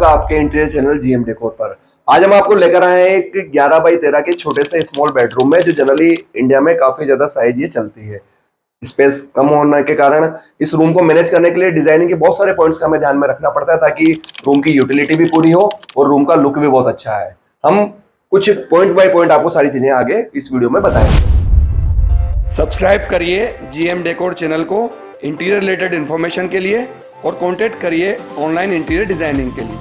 आपका आपके interior channel GM decor पर। आज हम आपको लेकर आए हैं एक 11 बाई 13 के छोटे से स्मॉल बेडरूम में, जो जनरली इंडिया में काफी ज्यादा साइज ये चलती है। स्पेस कम होने के कारण इस रूम को मैनेज करने के लिए डिजाइनिंग के बहुत सारे पॉइंट्स का हमें ध्यान में रखना पड़ता है, ताकि रूम की यूटिलिटी भी पूरी हो और रूम का लुक भी बहुत अच्छा है। हम कुछ पॉइंट बाय पॉइंट आपको सारी चीजें आगे इस वीडियो में बताएंगे। सब्सक्राइब करिए जीएम डेकोर चैनल को इंटीरियर रिलेटेड इन्फॉर्मेशन के लिए और कांटेक्ट करिए ऑनलाइन इंटीरियर डिजाइनिंग के लिए।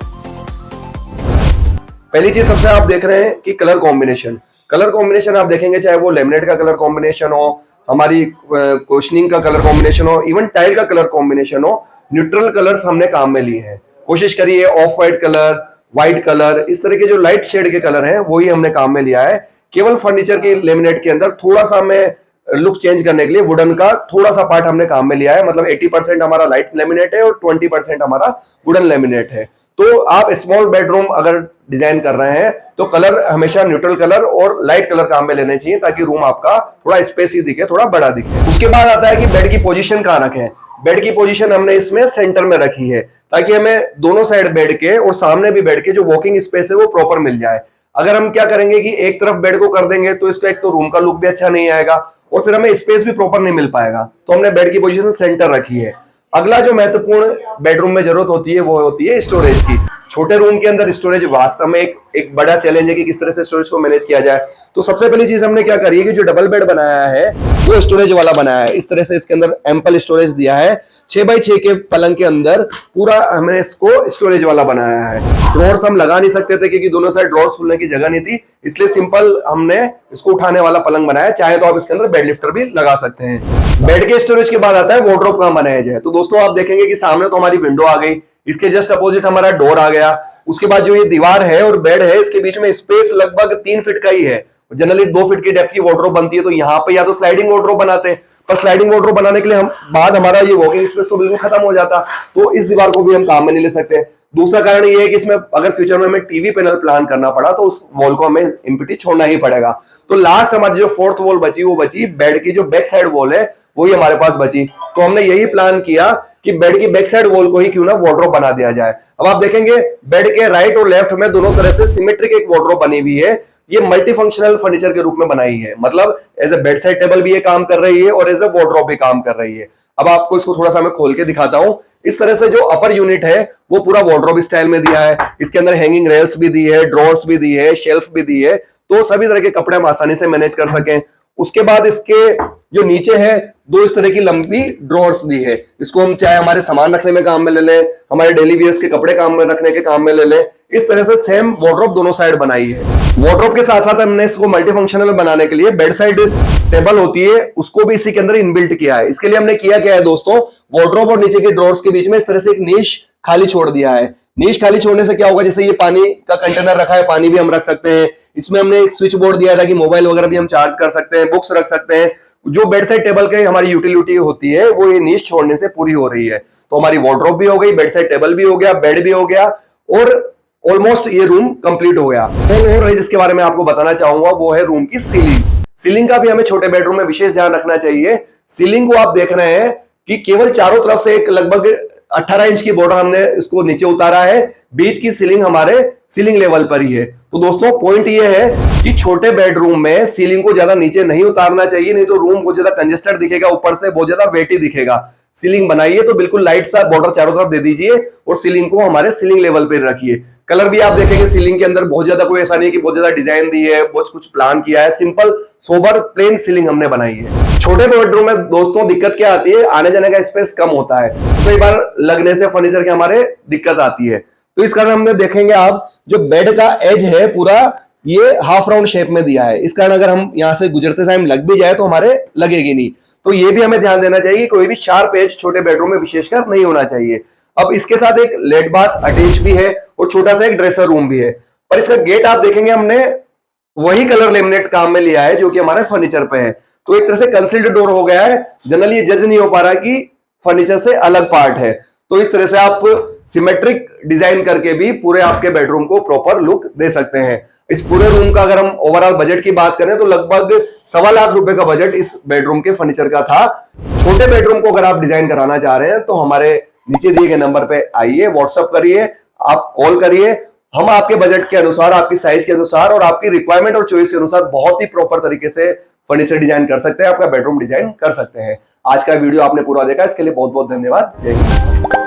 पहली चीज सबसे आप देख रहे हैं कि कलर कॉम्बिनेशन आप देखेंगे, चाहे वो लेमिनेट का कलर कॉम्बिनेशन हो, हमारी कुशनिंग का कलर कॉम्बिनेशन हो, इवन टाइल का कलर कॉम्बिनेशन हो, न्यूट्रल कलर्स हमने काम में लिए हैं। कोशिश करिए of white colour, white colour, इस तरह के जो लाइट शेड के कलर हैं वही हमने काम में लिया है। केवल फर्नीचर के लेमिनेट के अंदर थोड़ा सा हमें लुक चेंज करने के लिए वुडन का थोड़ा सा पार्ट हमने काम में लिया है। मतलब 80% हमारा लाइट लेमिनेट है और 20% हमारा वुडन लेमिनेट है। तो आप स्मॉल बेडरूम अगर डिजाइन कर रहे हैं तो कलर हमेशा न्यूट्रल कलर और लाइट कलर काम में लेने चाहिए, ताकि रूम आपका थोड़ा स्पेसी दिखे, थोड़ा बड़ा दिखे। उसके बाद आता है कि बेड की पोजीशन कहां रखें। बेड की पोजीशन हमने इसमें सेंटर में रखी है, ताकि हमें दोनों साइड बेड के और सामने भी बेड के जो वॉकिंग स्पेस है वो प्रॉपर मिल जाए। अगर हम क्या करेंगे कि एक तरफ बेड को कर देंगे तो इसका एक तो रूम का लुक भी अच्छा नहीं आएगा और फिर हमें स्पेस भी प्रॉपर नहीं मिल पाएगा। तो हमने बेड की पोजीशन सेंटर रखी है। अगला जो महत्वपूर्ण बेडरूम में जरूरत होती है वो होती है स्टोरेज की। छोटे रूम के अंदर स्टोरेज वास्तव में एक बड़ा चैलेंज है कि किस तरह से स्टोरेज को मैनेज किया जाए। तो सबसे पहली चीज हमने क्या करी है कि जो डबल बेड बनाया है वो स्टोरेज वाला बनाया है। इस तरह से इसके अंदर एम्पल स्टोरेज दिया है। 6x6 के पलंग के अंदर पूरा हमने इसको स्टोरेज वाला बनाया है। ड्रॉर्स हम लगा नहीं सकते थे क्योंकि दोनों साइड ड्रॉर्स खुलने की जगह नहीं थी, इसलिए सिंपल हमने इसको उठाने वाला पलंग बनाया। चाहे तो आप इसके अंदर बेड लिफ्टर भी लगा सकते हैं। बेड के स्टोरेज के बाद आता है वार्डरोब कहां बनाया जाए। तो दोस्तों आप देखेंगे कि सामने तो हमारी विंडो आ गई, इसके जस्ट अपोजिट हमारा डोर आ गया। उसके बाद जो ये दीवार है और बेड है, इसके बीच में स्पेस लगभग 3 फीट का ही है। जनरली 2 फीट की डेप्थ की वार्डरोब बनती है, तो यहाँ पे या तो स्लाइडिंग वार्डरोब बनाते हैं, पर स्लाइडिंग वार्डरोब बनाने के लिए हम बाद हमारा ये वॉकिंग स्पेस तो बिल्कुल खत्म हो जाता, तो इस दीवार को भी हम काम में नहीं ले सकते। दूसरा कारण ये है कि इसमें अगर फ्यूचर में हमें टीवी पैनल प्लान करना पड़ा तो उस वॉल को हमें एम्प्टी छोड़ना ही पड़ेगा। तो लास्ट हमारी जो फोर्थ वॉल बची वो बची बेड की जो बैक साइड वॉल है, वही हमारे पास बची। तो हमने यही प्लान किया कि बेड की बैक साइड वॉल को ही क्यों ना वार्डरोब बना दिया जाए। अब आप देखेंगे बेड के राइट और लेफ्ट में दोनों तरह से सिमेट्रिक एक वार्डरोब बनी हुई है। ये मल्टी फंक्शनल फर्नीचर के रूप में बनाई है, मतलब as a bedside table भी ये काम कर रही है और एज ए वार्डरोब भी काम कर रही है। अब आपको इसको थोड़ा सा मैं खोल के दिखाता हूं। इस तरह से जो अपर यूनिट है वो पूरा वार्डरोब स्टाइल में दिया है। इसके अंदर हैंगिंग रेल्स भी दी है, ड्रॉर्स भी दी है, शेल्फ भी दी है, तो सभी तरह के कपड़े हम आसानी से मैनेज कर सकें। उसके बाद इसके जो नीचे है 2 इस तरह की लंबी ड्रॉर्स दी है। इसको हम चाहे हमारे सामान रखने में काम में ले लें, हमारे डेली वेयर्स के कपड़े काम में रखने के काम में ले लें। इस तरह से सेम वार्डरोब दोनों साइड बनाई है। वार्डरोब के साथ साथ हमने इसको मल्टीफंक्शनल बनाने के लिए बेड साइड टेबल होती है उसको भी इसी के अंदर इनबिल्ट किया है। इसके लिए हमने किया क्या है दोस्तों, वार्डरोब और नीचे के ड्रॉर्स के बीच में इस तरह से एक नीश खाली छोड़ दिया है। नीश खाली छोड़ने से क्या होगा, जैसे ये पानी का कंटेनर रखा है, पानी भी हम रख सकते हैं। इसमें हमने एक स्विच बोर्ड दिया था कि मोबाइल वगैरह भी हम चार्ज कर सकते हैं, बुक्स रख सकते हैं। जो बेड साइड टेबल की हमारी यूटिलिटी होती है वो ये नीश छोड़ने से पूरी हो रही है। तो हमारी वार्डरोब भी हो गई, बेड साइड टेबल भी हो गया, बेड भी हो गया और ऑलमोस्ट ये रूम कंप्लीट हो गया। और जिसके बारे में आपको बताना चाहूंगा वो है रूम की सीलिंग। सीलिंग का भी हमें छोटे बेडरूम में विशेष ध्यान रखना चाहिए। सीलिंग को आप देख रहे हैं कि केवल चारों तरफ से एक लगभग 18 इंच की बॉर्डर हमने इसको नीचे उतारा है। बीच की सीलिंग हमारे सीलिंग लेवल पर ही है। तो दोस्तों पॉइंट ये है कि छोटे बेडरूम में सीलिंग को ज्यादा नीचे नहीं उतारना चाहिए, नहीं तो रूम बहुत ज्यादा कंजेस्टेड दिखेगा, ऊपर से बहुत ज्यादा वेटी दिखेगा। सीलिंग बनाइए तो बिल्कुल लाइट सा बॉर्डर चारों तरफ दे दीजिए और सीलिंग को हमारे सीलिंग लेवल पर रखिए। कलर भी आप देखेंगे सीलिंग के अंदर बहुत ज्यादा कोई ऐसा नहीं है कि बहुत ज्यादा डिजाइन दी है, बहुत कुछ प्लान किया है। सिंपल सोबर प्लेन सीलिंग हमने बनाई है। छोटे बेडरूम में दोस्तों दिक्कत क्या आती है, आने जाने का स्पेस कम होता है, कई बार लगने से फर्नीचर के हमारे दिक्कत आती है। तो इस कारण हमने देखेंगे आप जो बेड का एज है पूरा ये हाफ राउंड शेप में दिया है। इस कारण अगर हम यहां से गुजरते टाइम लग भी जाए तो हमारे लगेगी नहीं। तो ये भी हमें ध्यान देना चाहिए, कोई भी शार्प एज छोटे बेडरूम में विशेषकर नहीं होना चाहिए। अब इसके साथ एक लेट बाथ अटैच भी है और छोटा सा एक ड्रेसर रूम भी है। पर इसका गेट आप देखेंगे हमने वही कलर लेमिनेट काम में लिया है जो कि हमारे फर्नीचर पे है। तो एक तरह से कंसील्ड डोर हो गया है। जनरली ये जज नहीं हो पा रहा कि फर्नीचर से अलग पार्ट है। तो इस तरह से आप सिमेट्रिक डिजाइन करके भी पूरे आपके बेडरूम को प्रॉपर लुक दे सकते हैं। इस पूरे रूम का अगर हम ओवरऑल बजट की बात करें तो लगभग 1.25 लाख रुपए का बजट इस बेडरूम के फर्नीचर का था। छोटे बेडरूम को अगर आप डिजाइन कराना चाह रहे हैं तो हमारे नीचे दिए गए नंबर पे आइए, व्हाट्सएप करिए, आप कॉल करिए, हम आपके बजट के अनुसार, आपकी साइज के अनुसार और आपकी रिक्वायरमेंट और चॉइस के अनुसार बहुत ही प्रॉपर तरीके से फर्नीचर डिजाइन कर सकते हैं, आपका बेडरूम डिजाइन कर सकते हैं। आज का वीडियो आपने पूरा देखा, इसके लिए बहुत बहुत धन्यवाद। जय हिंद।